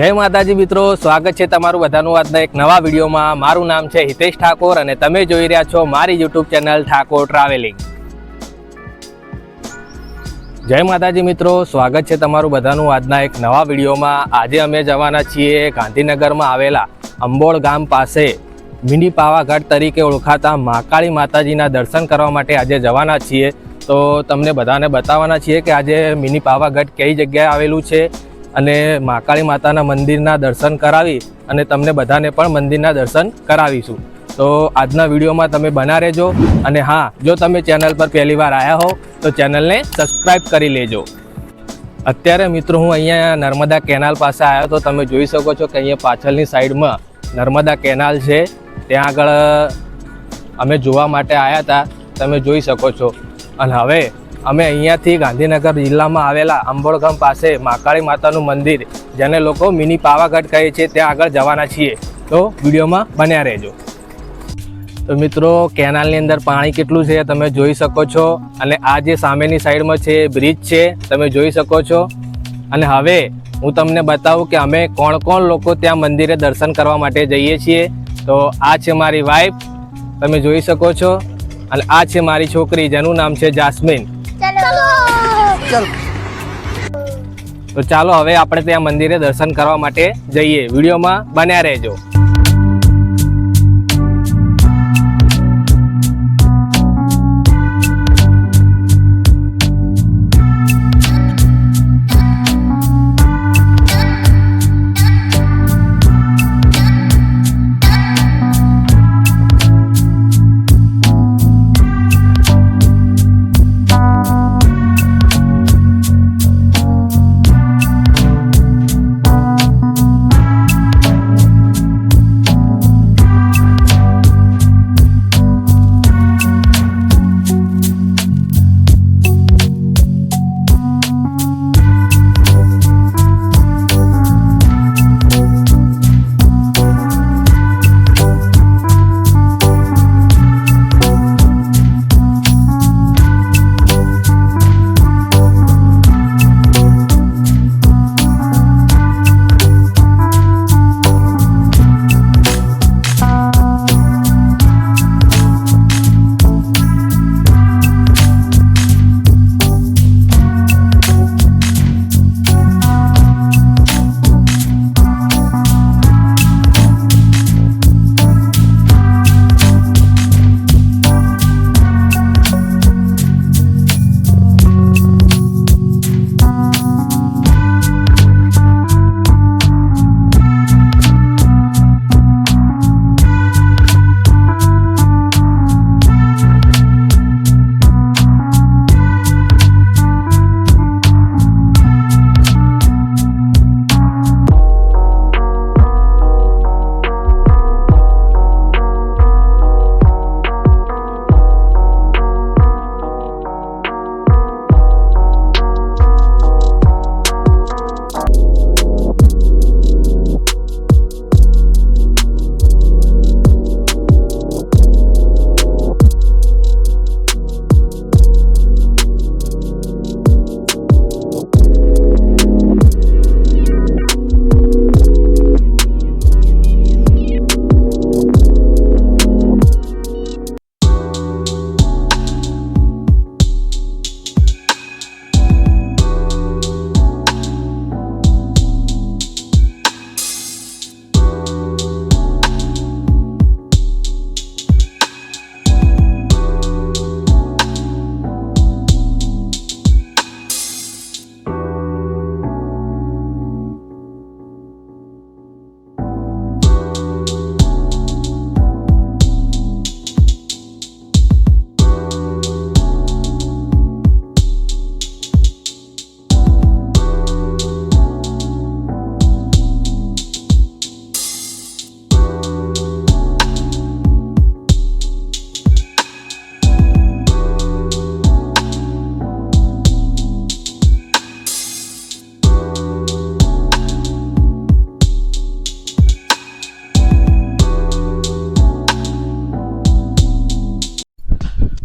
જય માતાજી મિત્રો, સ્વાગત છે તમારું બધાનું આજના એક નવા વિડીયોમાં। મારું નામ છે હિતેશ ઠાકોર અને તમે જોઈ રહ્યા છો મારી યુટ્યુબ ચેનલ ઠાકોર ટ્રાવેલિંગ। જય માતાજી મિત્રો, સ્વાગત છે તમારું બધાનું આજના એક નવા વિડીયોમાં। આજે અમે જવાના છીએ ગાંધીનગરમાં આવેલા અંબોળ ગામ પાસે મિની પાવાગઢ તરીકે ઓળખાતા મહાકાળી માતાજીના દર્શન કરવા માટે આજે જવાના છીએ। તો તમને બધાને બતાવવાના છીએ કે આજે મિની પાવાગઢ કઈ જગ્યાએ આવેલું છે અને મહાકાળી માતાના મંદિરના દર્શન કરાવી અને તમને બધાને પણ મંદિરના દર્શન કરાવીશું। તો આજના વિડીયોમાં તમે બના રહેજો અને હા, જો તમે ચેનલ પર પહેલીવાર આવ્યા હો તો ચેનલને સબસ્ક્રાઈબ કરી લેજો। અત્યારે મિત્રો હું અહીંયા નર્મદા કેનાલ પાસે આવ્યો તો તમે જોઈ શકો છો કે અહીંયા પાછળની સાઈડમાં નર્મદા કેનાલ છે, ત્યાં આગળ અમે જોવા માટે આવ્યા હતા, તમે જોઈ શકો છો। અને હવે અમે અહીંયાથી ગાંધીનગર જિલ્લામાં આવેલા અંબોળ ગામ પાસે મહાકાળી માતાનું મંદિર, જેને લોકો મિની પાવાગઢ કહે છે, ત્યાં આગળ જવાના છીએ। તો વિડીયોમાં બન્યા રહેજો। તો મિત્રો, કેનાલની અંદર પાણી કેટલું છે તમે જોઈ શકો છો અને આ જે સામેની સાઈડમાં છે બ્રિજ છે, તમે જોઈ શકો છો। અને હવે હું તમને બતાવું કે અમે કોણ કોણ લોકો ત્યાં મંદિરે દર્શન કરવા માટે જઈએ છીએ। તો આ છે મારી વાઈફ, તમે જોઈ શકો છો, અને આ છે મારી છોકરી જેનું નામ છે જાસ્મીન। તો ચાલો હવે આપણે ત્યાં મંદિરે દર્શન કરવા માટે જઈએ, વિડીયોમાં બન્યા રહેજો।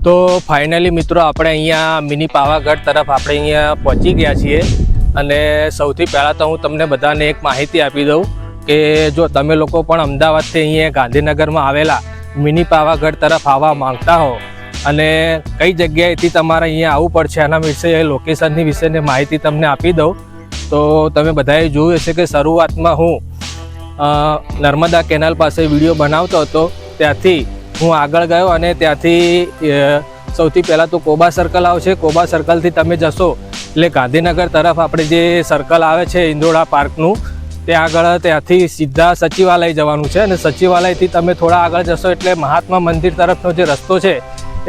તો ફાઇનલી મિત્રો આપણે અહીંયા મિની પાવાગઢ તરફ આપણે અહીંયા પહોંચી ગયા છીએ અને સૌથી પહેલાં તો હું તમને બધાને એક માહિતી આપી દઉં કે જો તમે લોકો પણ અમદાવાદથી અહીંયા ગાંધીનગરમાં આવેલા મિની પાવાગઢ તરફ આવવા માંગતા હો અને કઈ જગ્યાએથી તમારે અહીંયા આવવું પડશે એના વિશે લોકેશનની વિશેની માહિતી તમને આપી દઉં. તો તમે બધાએ જોયું હશે કે શરૂઆતમાં હું નર્મદા કેનાલ પાસે વિડીયો બનાવતો હતો, ત્યાંથી હું આગળ ગયો અને ત્યાંથી સૌથી પહેલાં તો કોબા સર્કલ આવશે. કોબા સર્કલથી તમે જશો એટલે ગાંધીનગર તરફ આપણે જે સર્કલ આવે છે ઇન્દોરા પાર્કનું, ત્યાં આગળ ત્યાંથી સીધા સચિવાલય જવાનું છે અને સચિવાલયથી તમે થોડા આગળ જશો એટલે મહાત્મા મંદિર તરફનો જે રસ્તો છે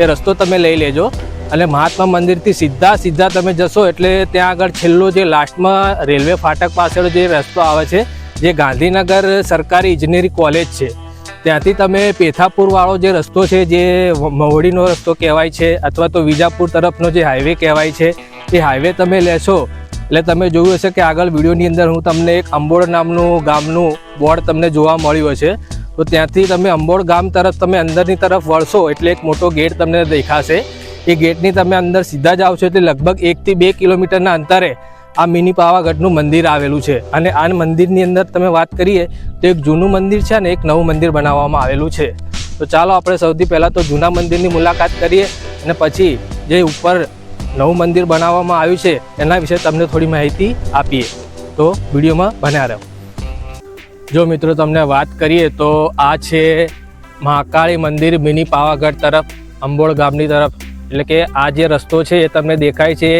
એ રસ્તો તમે લઈ લેજો અને મહાત્મા મંદિરથી સીધા તમે જશો એટલે ત્યાં આગળ છેલ્લો જે લાસ્ટમાં રેલવે ફાટક પાછળ જે રસ્તો આવે છે જે ગાંધીનગર સરકારી ઇજનેરી કોલેજ છે, ત્યાંથી તમે પેથાપુરવાળો જે રસ્તો છે જે મવડીનો રસ્તો કહેવાય છે અથવા તો વિજાપુર તરફનો જે હાઈવે કહેવાય છે એ હાઈવે તમે લેશો એટલે તમે જોયું હશે કે આગળ વિડીયોની અંદર હું તમને એક અંબોડ નામનું ગામનું બોર્ડ તમને જોવા મળ્યું હશે. તો ત્યાંથી તમે અંબોડ ગામ તરફ તમે અંદરની તરફ વળશો એટલે એક મોટો ગેટ તમને દેખાશે. એ ગેટની તમે અંદર સીધા જ આવશો એટલે લગભગ 1 થી 2 કિલોમીટરના અંતરે આ મિની પાવાગઢનું મંદિર આવેલું છે અને આ મંદિરની અંદર તમે વાત કરીએ તો એક જૂનું મંદિર છે અને એક નવું મંદિર બનાવવામાં આવેલું છે. તો ચાલો આપણે સૌથી પહેલાં તો જૂના મંદિરની મુલાકાત કરીએ અને પછી જે ઉપર નવું મંદિર બનાવવામાં આવ્યું છે એના વિશે તમને થોડી માહિતી આપીએ. તો વિડીયોમાં બન્યા રહો. જો મિત્રો તમને વાત કરીએ તો આ છે મહાકાળી મંદિર મિની પાવાગઢ તરફ અંબોડ ગામની તરફ, એટલે કે આ જે રસ્તો છે એ તમને દેખાય છે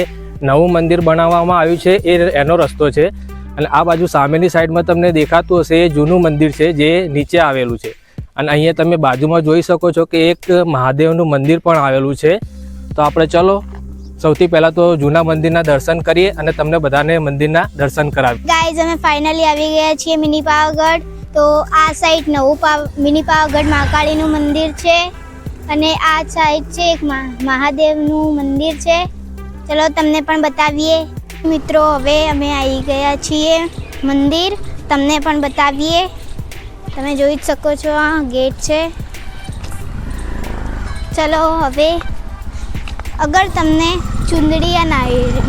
નવું મંદિર બનાવવામાં આવ્યું છે એનો રસ્તો છે અને આ બાજુ સામેની સાઈડમાં તમને દેખાતું હશે એ જૂનું મંદિર છે જે નીચે આવેલું છે અને અહીંયા તમે બાજુમાં જોઈ શકો છો કે એક મહાદેવનું મંદિર પણ આવેલું છે. તો આપણે ચલો સૌથી પહેલાં તો જૂના મંદિરના દર્શન કરીએ અને તમને બધાને મંદિરના દર્શન કરાવીએ. ગાઈઝ અમે ફાઇનલી આવી ગયા છીએ મિની પાવાગઢ. તો આ સાઈડ નવું મિની પાવાગઢ મહાકાળીનું મંદિર છે અને આ સાઈડ છે એક મહાદેવનું મંદિર છે. ચલો તમને પણ બતાવીએ. મિત્રો હવે અમે આવી ગયા છીએ મંદિર, તમને પણ બતાવીએ. તમે જોઈ જ શકો છો આ ગેટ છે. ચલો હવે અગર તમને ચુંદડી યા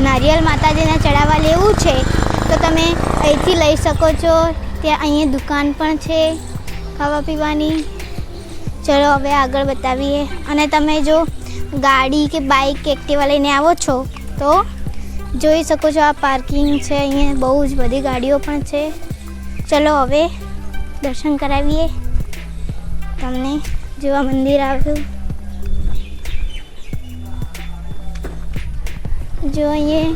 નારિયેલ માતાજીને ચડાવવા લેવું છે તો તમે અહીંથી લઈ શકો છો. ત્યાં અહીંયા દુકાન પણ છે ખાવા પીવાની. ચલો હવે આગળ બતાવીએ. અને તમે જો ગાડી કે બાઇક કે એક્ટિવા લઈને આવો છો તો જોઈ શકો છો આ પાર્કિંગ છે, અહીંયા બહુ જ બધી ગાડીઓ પણ છે. ચલો હવે દર્શન કરાવીએ તમને. જેવા મંદિર આવ્યું જો અહીંયા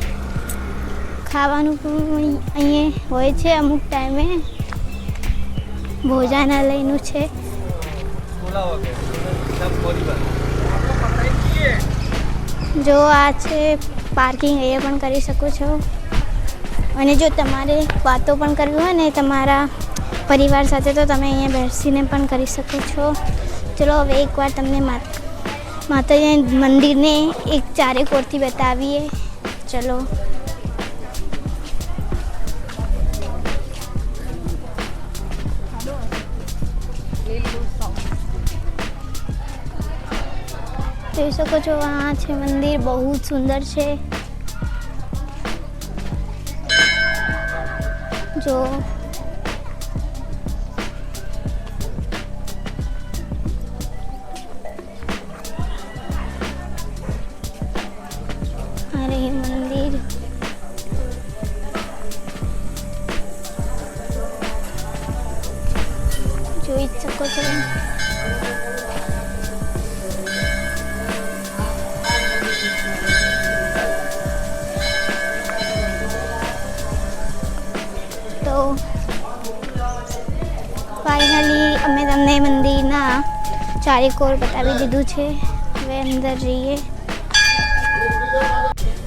ખાવાનું પણ અહીંયા હોય છે અમુક ટાઈમે, ભોજનાલયનું છે. જો આ છે પાર્કિંગ, અહીંયા પણ કરી શકો છો અને જો તમારે વાતો પણ કરવી હોય ને તમારા પરિવાર સાથે તો તમે અહીંયા બેસીને પણ કરી શકો છો. ચલો હવે એકવાર તમને માતાજી મંદિરને એક ચારેકોરથી બતાવીએ. ચલો જોઈ શકો છો આ છે મંદિર, બહુ જ સુંદર છે. જો અરે મંદિર જોઈ જ શકો છો. તો ફાઇનલી અમે તમને મંદિરના ચારેકોર બતાવી દીધું છે. હવે અંદર જઈએ.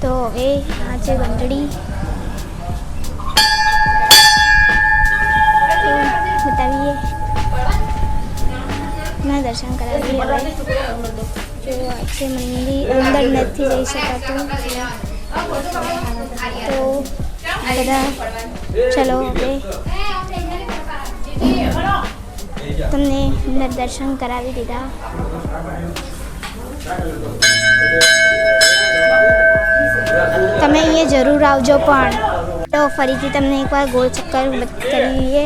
તો હવે આ છે ઘંટડી, બતાવીએ ના દર્શન કરાવીએ. હવે જો આ છે મંદિર, અંદર નથી જઈ શકાતું તો બધા. ચલો હવે તમને અંદર દર્શન કરાવી દીધા. તમે અહીંયા જરૂર આવજો પણ. તો ફરીથી તમને એકવાર ગોળ ચક્કર કરીએ.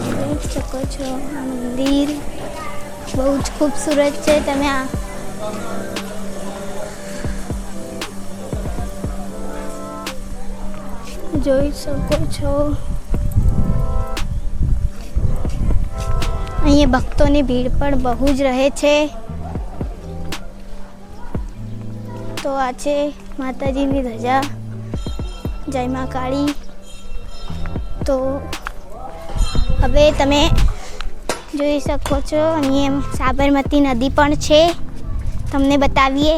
જોઈ શકો છો આ મંદિર બહુ જ ખૂબસૂરત છે. તમે આ જોઈ શકો છો. અહીંયા ભક્તોની ભીડ પણ બહુ જ રહે છે. તો આ છે માતાજીની ધજા. જય મા કાળી. તો હવે તમે જોઈ શકો છો અહીંયા સાબરમતી નદી પણ છે. તમને બતાવીએ.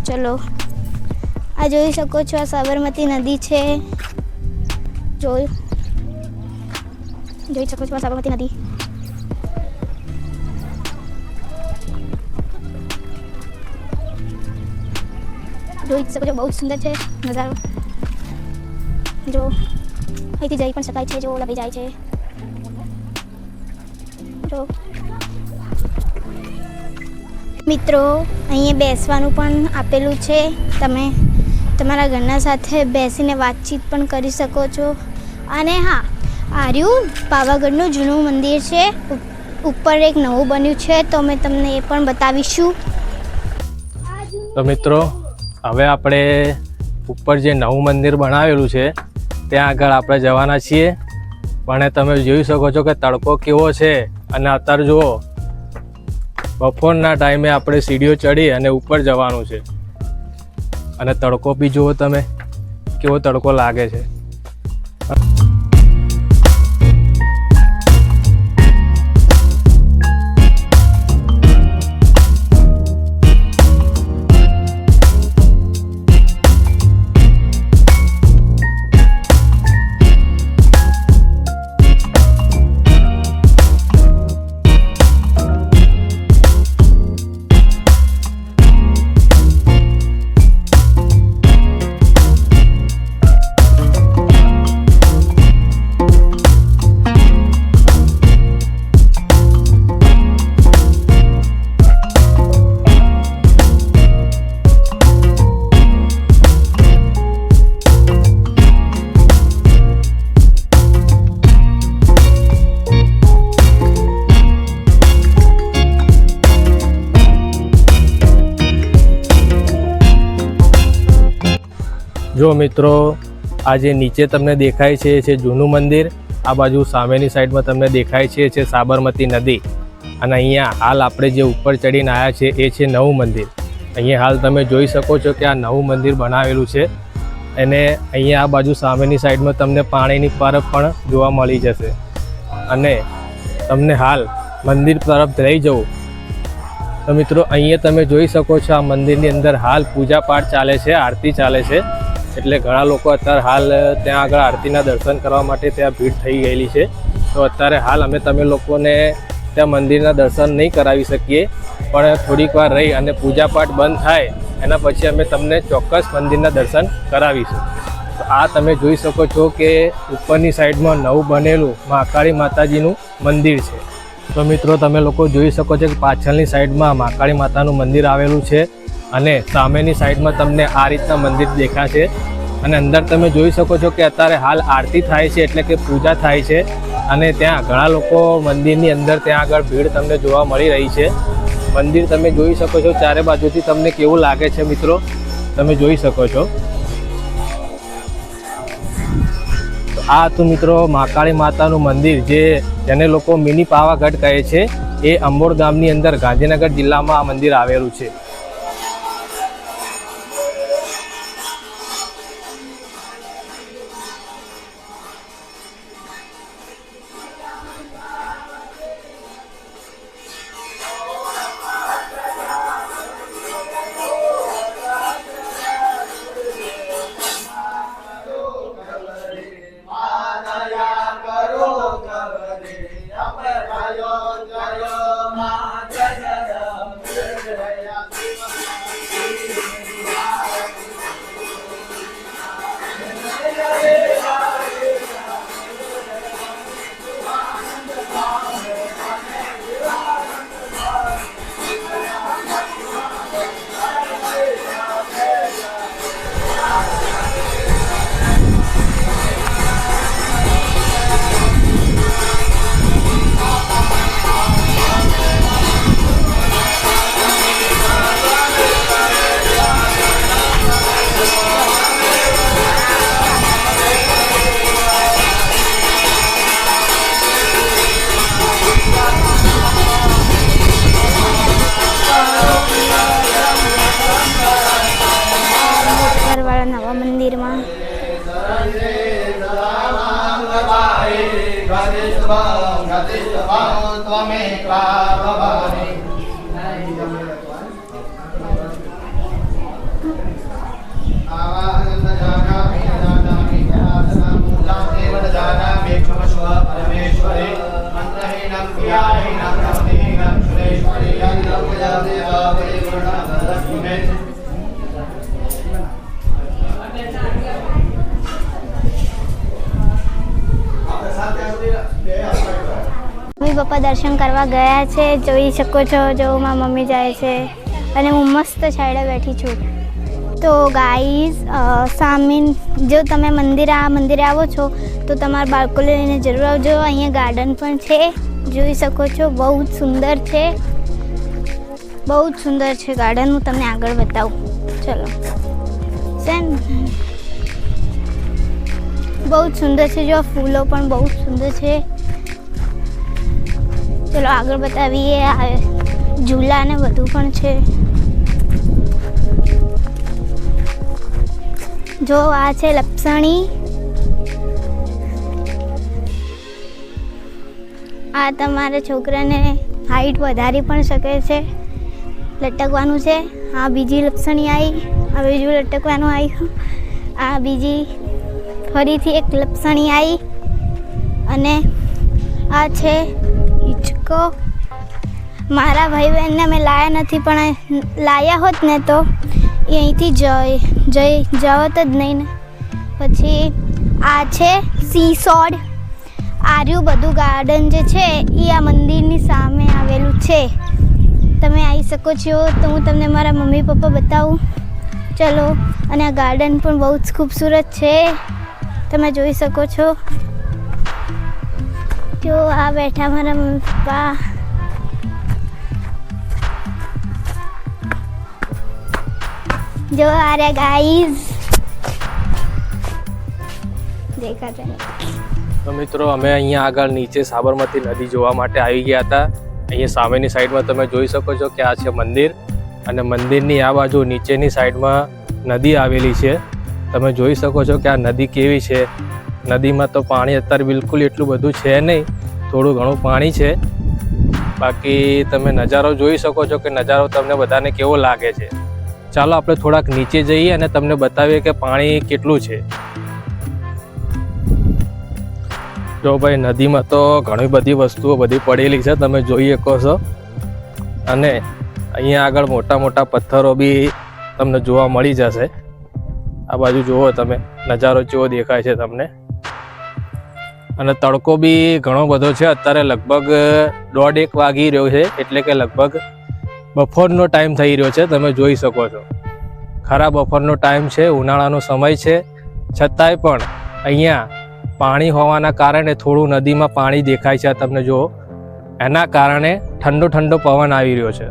ચલો આ જોઈ શકો છો આ સાબરમતી નદી છે. જોઈ શકો છો આ સાબરમતી નદી. જોઈ શકો છો બહુ જ સુંદર છે નજારો. જો અહીંથી જઈ પણ શકાય છે. જો લગી જાય છે. જો મિત્રો અહીંયા બેસવાનું પણ આપેલું છે. તમે તમારા ઘરના સાથે બેસીને વાતચીત પણ કરી શકો છો. અને હા, આર્યું પાવાગઢનું જૂનું મંદિર છે. ઉપર એક નવું બન્યું છે તો અમે તમને એ પણ બતાવીશું. તો મિત્રો હવે આપણે ઉપર જે નવું મંદિર બનાવેલું છે ત્યાં આગળ આપણે જવાના છીએ. પણ તમે જોઈ શકો છો કે તડકો કેવો છે. અને અત્યારે જુઓ બપોરના ટાઈમે આપણે સીડીઓ ચડી અને ઉપર જવાનું છે. અને તડકો બી જુઓ તમે કેવો તડકો લાગે છે. જો મિત્રો આ જે નીચે તમને દેખાય છે એ છે જૂનું મંદિર. આ બાજુ સામેની સાઈડમાં તમને દેખાય છે એ છે સાબરમતી નદી. અને અહીંયા હાલ આપણે જે ઉપર ચડીને આવ્યા છે એ છે નવું મંદિર. અહીંયા હાલ તમે જોઈ શકો છો કે આ નવું મંદિર બનાવેલું છે. અને અહીંયા આ બાજુ સામેની સાઈડમાં તમને પાણીની પરબ પણ જોવા મળી જશે. અને તમને હાલ મંદિર તરફ લઈ જવું તો મિત્રો અહીંયા તમે જોઈ શકો છો આ મંદિરની અંદર હાલ પૂજા પાઠ ચાલે છે, આરતી ચાલે છે. એટલે ઘણા લોકો અત્યારે હાલ ત્યાં આગળ આરતીના દર્શન કરવા માટે ત્યાં ભીડ થઈ ગયેલી છે. તો અત્યારે હાલ અમે તમે લોકોને ત્યાં મંદિરના દર્શન નહીં કરાવી શકીએ. પણ થોડીક વાર રહી અને પૂજા પાઠ બંધ થાય એના પછી અમે તમને ચોક્કસ મંદિરના દર્શન કરાવીશું. તો આ તમે જોઈ શકો છો કે ઉપરની સાઈડમાં નવું બનેલું મહાકાળી માતાજીનું મંદિર છે. તો મિત્રો તમે લોકો જોઈ શકો છો કે પાછળની સાઈડમાં મહાકાળી માતાનું મંદિર આવેલું છે. અને સામેની સાઈડમાં તમને આ રીતના મંદિર દેખાશે. અને અંદર તમે જોઈ શકો છો કે અત્યારે હાલ આરતી થાય છે એટલે કે પૂજા થાય છે. અને ત્યાં ઘણા લોકો મંદિરની અંદર ત્યાં આગળ ભીડ તમને જોવા મળી રહી છે. મંદિર તમે જોઈ શકો છો ચારે બાજુથી તમને કેવું લાગે છે મિત્રો તમે જોઈ શકો છો. આ હતું મિત્રો મહાકાળી માતાનું મંદિર જેને લોકો મિની પાવાગઢ કહે છે. એ અંબોડ ગામની અંદર ગાંધીનગર જિલ્લામાં આ મંદિર આવેલું છે. મમ્મી પપ્પા દર્શન કરવા ગયા છે, જોઈ શકો છો. જો મારી મમ્મી જાય છે અને હું મસ્ત છાંયડે બેઠી છું. તો ગાઈઝ, સામે જો તમે મંદિરે આવો છો તો તમારા બાળકોને લઈને જરૂર આવજો. અહીંયા ગાર્ડન પણ છે, જોઈ શકો છો. બહુ જ સુંદર છે, બહુ જ સુંદર છે ગાર્ડન. હું તમને આગળ બતાવું. ચલો સેન, બહુ જ સુંદર છે. જો ફૂલો પણ બહુ જ સુંદર છે. ચલો આગળ બતાવીએ. આ ઝૂલા ને બધું પણ છે. જો આ છે લપસણી. આ તમારા છોકરાને હાઈટ વધારી પણ શકે છે. લટકવાનું છે. આ બીજી લપસણી આવી. આ બીજું લટકવાનું આવ્યું. આ બીજી ફરીથી એક લપસણી આવી. અને આ છે હિંચકો. મારા ભાઈ બહેનને મેં લાયા નથી, પણ લાયા હોત ને તો એ અહીંથી જવત જ નહીં ને. પછી આ છે સી સોડ. આર્યું બધું ગાર્ડન જે છે એ આ મંદિરની સામે આવેલું છે. તમે આવી શકો છો. તો હું તમને મારા મમ્મી પપ્પા બતાવું. ચલો. અને આ ગાર્ડન પણ બહુ જ ખૂબસૂરત છે, તમે જોઈ શકો છો. જો આ બેઠા મારા મમ્મી પપ્પા. જો આ રહ્યા ગાઈઝ, દેખાતા નહીં. તો મિત્રો, અમે અહીંયા આગળ નીચે સાબરમતી નદી જોવા માટે આવી ગયા હતા. અહીંયા સામેની સાઈડમાં તમે જોઈ શકો છો કે આ છે મંદિર, અને મંદિરની આ બાજુ નીચેની સાઈડમાં નદી આવેલી છે. તમે જોઈ શકો છો કે આ નદી કેવી છે. નદીમાં તો પાણી અત્યારે બિલકુલ એટલું બધું છે નહીં, થોડું ઘણું પાણી છે. બાકી તમે નજારો જોઈ શકો છો કે નજારો તમને બધાને કેવો લાગે છે. ચાલો આપણે થોડાક નીચે જઈએ અને તમને બતાવીએ કે પાણી કેટલું છે. જો ભાઈ, નદીમાં તો ઘણી બધી વસ્તુઓ બધી પડેલી છે, તમે જોઈ શકો છો. અને અહીંયા આગળ મોટા મોટા પથ્થરો બી તમને જોવા મળી જશે. આ બાજુ જુઓ તમે, નજારો કેવો દેખાય છે તમને. અને તડકો બી ઘણો બધો છે. અત્યારે લગભગ 1:30 વાગી રહ્યો છે, એટલે કે લગભગ બપોરનો ટાઈમ થઈ રહ્યો છે. તમે જોઈ શકો છો, ખરા બપોરનો ટાઈમ છે, ઉનાળાનો સમય છે. છતાંય પણ અહીંયા પાણી હોવાના કારણે થોડું નદીમાં પાણી દેખાય છે. તમને જુઓ, એના કારણે ઠંડો ઠંડો પવન આવી રહ્યો છે.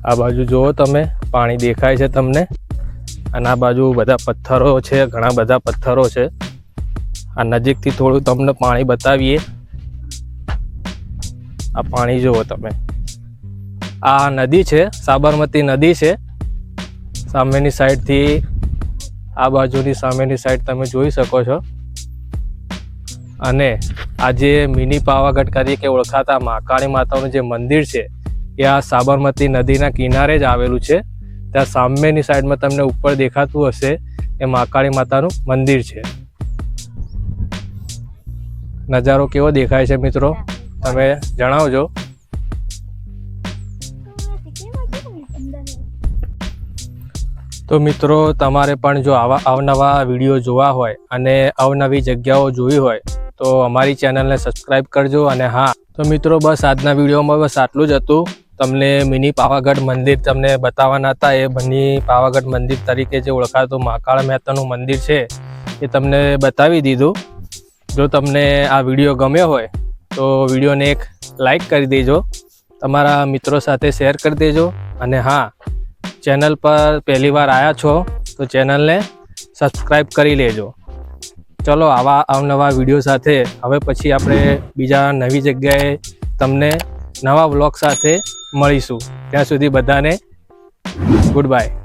આ બાજુ જુઓ તમે, પાણી દેખાય છે તમને. અને આ બાજુ બધા પથ્થરો છે, ઘણા બધા પથ્થરો છે. આ નજીકથી થોડું તમને પાણી બતાવીએ. આ પાણી જુઓ તમે. આ નદી છે, સાબરમતી નદી છે. સામેની સાઈડથી આ બાજુની સામેની સાઈડ તમે જોઈ શકો છો. અને આ જે મિની પાવાગઢ તરીકે ઓળખાતા મહાકાળી માતાનું જે મંદિર છે એ આ સાબરમતી નદીના કિનારે જ આવેલું છે. ત્યાં સામેની સાઈડમાં તમને ઉપર દેખાતું હશે એ મહાકાળી માતાનું મંદિર છે. નજારો કેવો દેખાય છે મિત્રો, તમે જણાવજો. તો મિત્રો, તમારે પણ જો આવા અવનવા વિડીયો જોવા હોય અને અવનવી જગ્યાઓ જોઈ હોય તો અમારી ચેનલને સબસ્ક્રાઈબ કરજો. અને હા, તો મિત્રો, બસ આજના વિડીયોમાં બસ આટલું જ હતું. તમને મિની પાવાગઢ મંદિર તમને બતાવવાના હતા. એ મિની પાવાગઢ મંદિર તરીકે જે ઓળખાતું મહાકાળી માતાનું મંદિર છે એ તમને બતાવી દીધું. જો તમને આ વિડીયો ગમ્યો હોય તો વિડીયોને એક લાઈક કરી દેજો, તમારા મિત્રો સાથે શેર કરી દેજો. અને હા, ચેનલ પર પહેલી વાર આવ્યા છો તો ચેનલને સબસ્ક્રાઈબ કરી લેજો. ચલો, આવા અવનવા વિડીયો સાથે હવે પછી આપણે બીજા નવી જગ્યાએ તમને નવા વ્લોગ સાથે મળીશું. ત્યાં સુધી બધાને ગુડ બાય.